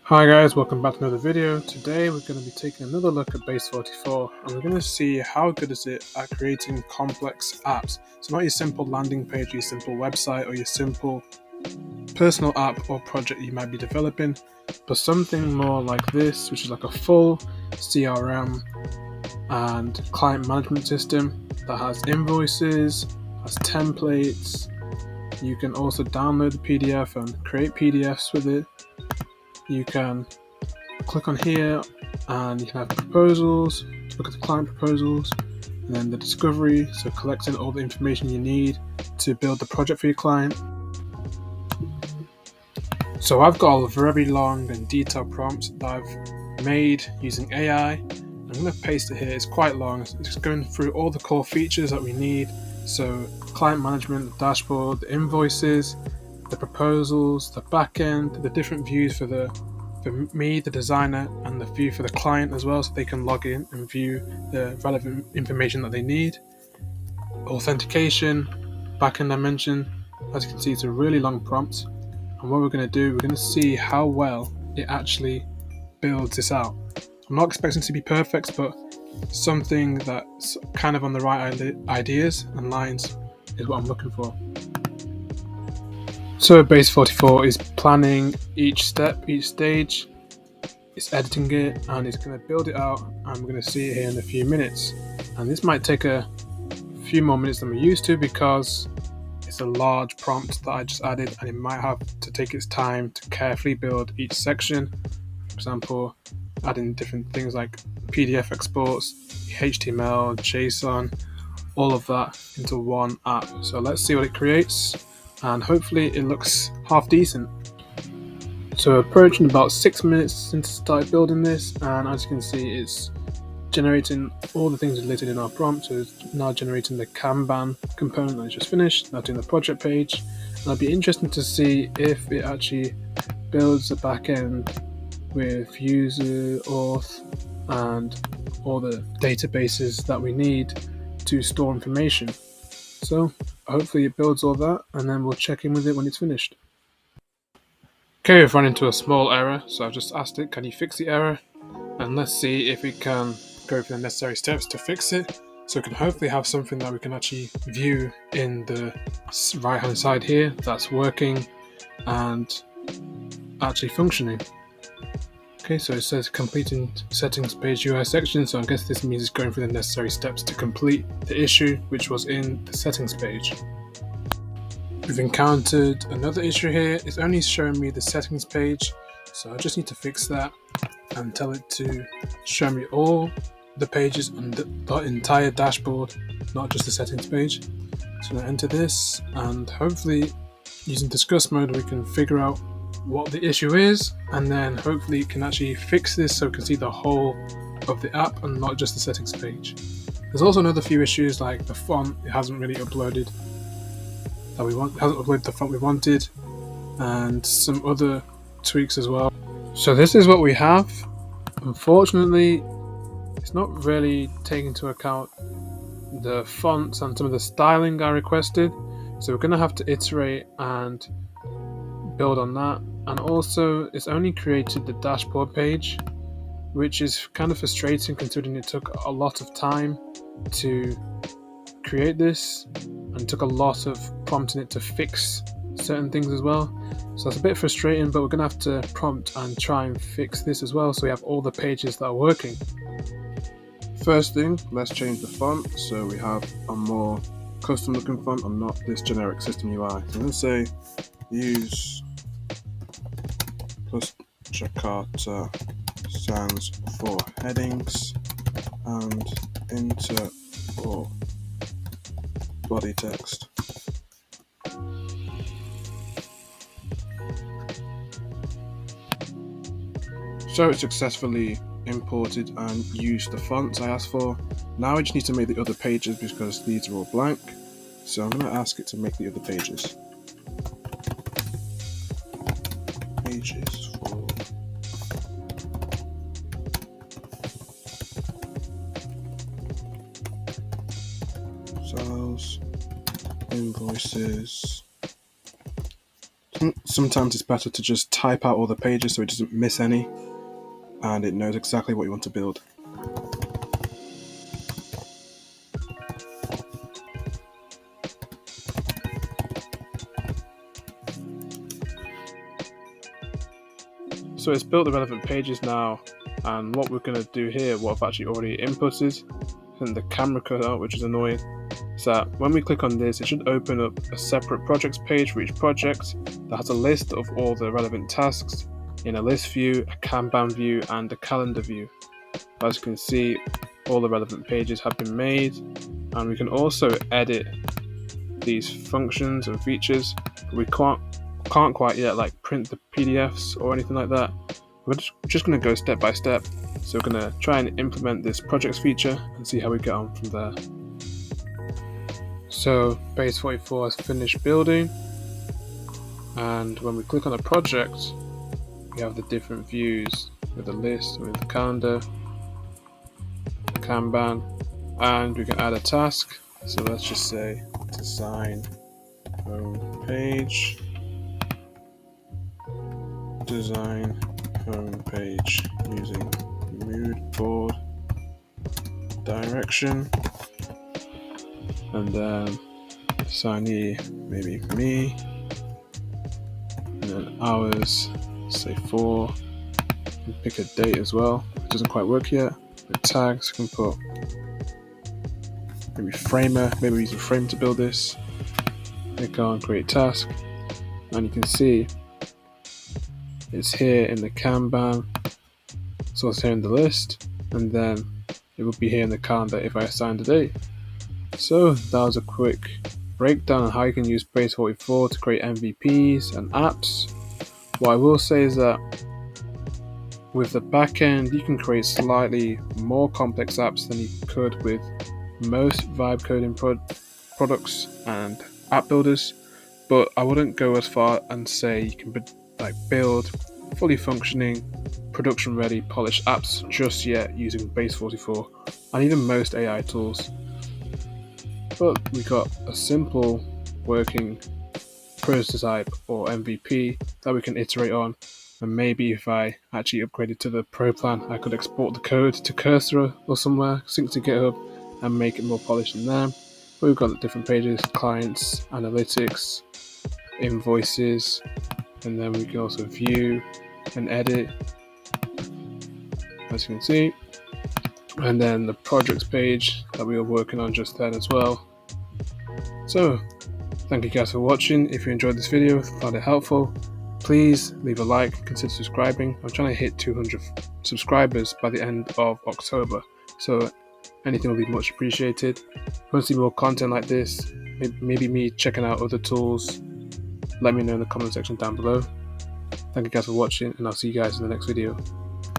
Hi guys, welcome back to another video. Today we're going to be taking another look at Base44 and we're going to see how good is it at creating complex apps. So not your simple landing page, your simple website or your simple personal app or project you might be developing, but something more like this, which is like a full CRM and client management system that has invoices, has templates. You can also download the PDF and create PDFs with it. You can click on here and you can have proposals, look at the client proposals, and then the discovery, so collecting all the information you need to build the project for your client. So I've got a very long and detailed prompt that I've made using AI. I'm going to paste it here. It's quite long. It's going through all the core features that we need. So client management, the dashboard, the invoices, the proposals, the backend, the different views for me, the designer, and the view for the client as well, so they can log in and view the relevant information that they need. Authentication, backend dimension. As you can see, it's a really long prompt. And what we're going to do, we're going to see how well it actually builds this out. I'm not expecting it to be perfect, but something that's kind of on the right ideas and lines is what I'm looking for. So Base44 is planning each step, each stage. It's editing it and it's going to build it out, and we're going to see it here in a few minutes. And this might take a few more minutes than we're used to because it's a large prompt that I just added, and it might have to take its time to carefully build each section. For example, adding different things like PDF exports, HTML, JSON, all of that into one app. So let's see what it creates, and hopefully it looks half decent. So approaching about 6 minutes since I started building this, and as you can see, it's generating all the things related in our prompt. So it's now generating the Kanban component that I just finished, now doing the project page. And it'll be interesting to see if it actually builds a backend with user auth and all the databases that we need to store information. So hopefully it builds all that, and then we'll check in with it when it's finished. Okay, we've run into a small error, so I've just asked it, can you fix the error? And let's see if it can go through the necessary steps to fix it, so we can hopefully have something that we can actually view in the right hand side here that's working and actually functioning. Okay, so it says completing settings page UI section, so I guess this means it's going through the necessary steps to complete the issue which was in the settings page. We've encountered another issue here. It's only showing me the settings page, so I just need to fix that and tell it to show me all the pages on the entire dashboard, not just the settings page. So I'm going to enter this, and hopefully using discuss mode we can figure out what the issue is, and then hopefully it can actually fix this so we can see the whole of the app and not just the settings page. There's also another few issues like the font. It hasn't really uploaded the font we wanted, and some other tweaks as well. So this is what we have. Unfortunately, it's not really taking into account the fonts and some of the styling I requested, so we're going to have to iterate and build on that. And also it's only created the dashboard page, which is kind of frustrating considering it took a lot of time to create this and took a lot of prompting it to fix certain things as well. So that's a bit frustrating, but we're going to have to prompt and try and fix this as well so we have all the pages that are working. First thing, let's change the font so we have a more custom looking font and not this generic system UI. So I'm going to say use plus Jakarta sans for headings and enter for body text. So it successfully imported and used the fonts I asked for. Now I just need to make the other pages because these are all blank. So I'm going to ask it to make the other pages. Pages for sales, invoices, sometimes it's better to just type out all the pages so it doesn't miss any and it knows exactly what you want to build. So it's built the relevant pages now, and what we're going to do here, what I've actually already inputted, and the camera cut out, which is annoying, is that when we click on this, it should open up a separate projects page for each project that has a list of all the relevant tasks in a list view, a Kanban view, and a calendar view. As you can see, all the relevant pages have been made, and we can also edit these functions and features, but we can't quite yet like print the PDFs or anything like that. We're just going to go step by step. So we're going to try and implement this projects feature and see how we get on from there. So Base44 has finished building, and when we click on a project, we have the different views with the list, with the calendar, the Kanban, and we can add a task. So let's just say design home page, design home page using mood board direction, and then assignee maybe me, and then hours say 4, and pick a date as well. It doesn't quite work yet. With tags you can put maybe framer, maybe we use a frame to build this. Click on create task, and you can see it's here in the Kanban, so it's here in the list, and then it will be here in the calendar if I assign the date. So that was a quick breakdown on how you can use Base44 to create MVPs and apps. What I will say is that with the backend, you can create slightly more complex apps than you could with most vibe coding products and app builders, but I wouldn't go as far and say you can build fully functioning, production ready, polished apps just yet using Base44 and even most AI tools. But we got a simple working prototype or MVP that we can iterate on, and maybe if I actually upgraded to the Pro plan, I could export the code to Cursor or somewhere, sync to GitHub, and make it more polished than there. But we've got the different pages, clients, analytics, invoices, and then we can also view and edit, as you can see, and then the projects page that we were working on just then as well. So thank you guys for watching. If you enjoyed this video, found it helpful, please leave a like, consider subscribing. I'm trying to hit 200 subscribers by the end of October, so anything will be much appreciated. If you want to see more content like this, maybe me checking out other tools, let me know in the comment section down below. Thank you guys for watching, and I'll see you guys in the next video.